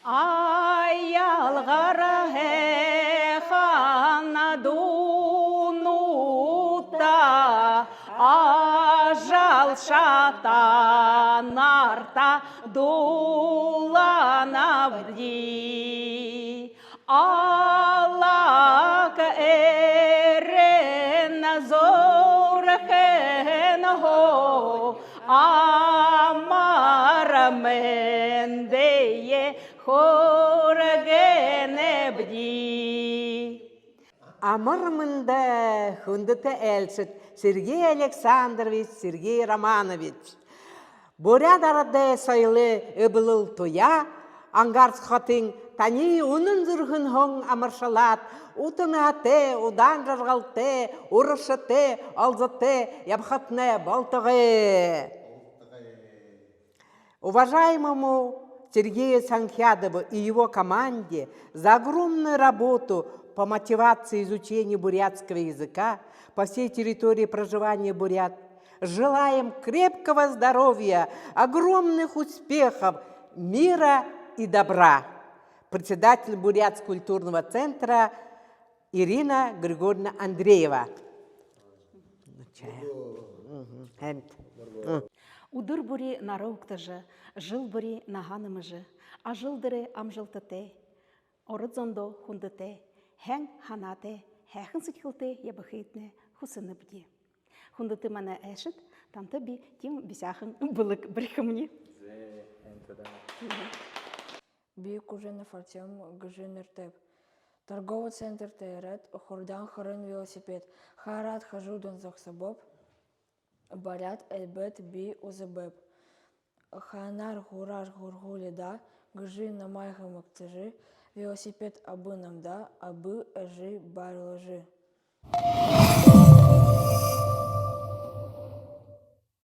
Аялғары хана дунута, ажал шатан арта дуланавди. Аллах эрен зорхен го, амар мендее хоргене бди. Амырмында хүндіті әлшіт Сергей Александрович, Сергей Романович. Бурят арады сойлы өбіліл туя, аңгарс хотың тани унын зүрхін хоң амыршалат, утынаты, удан жарғалты, урышыты, алзыты, ябхатны болтығы. Уважаемому Сергею Санхядову и его команде за огромную работу по мотивации изучения бурятского языка по всей территории проживания бурят желаем крепкого здоровья, огромных успехов, мира и добра. Председатель Бурятского культурного центра Ирина Григорьевна Андреева. Удыр бури нарауктажы, жыл бури наганымыжы, а жылдыры амжылтыте, орыдзондо хундыте, хэн ханате, хэхэн сыкхылте ябахитне хусыны бди. Хундыты мана эшит, танты би тим бисяхын былык брихымни. Бик Уженов Артем Гжинертеп. Торговый центр Тейрет, Хурдан Харын велосипед, Харат Хажудан Захсабоб, Барят Эльбет Би Узебеб. Ханар Гураж Гургулида, Гжи Намайха Мактыжи, велосипед Абы Намда, Абы Эжи Барложи.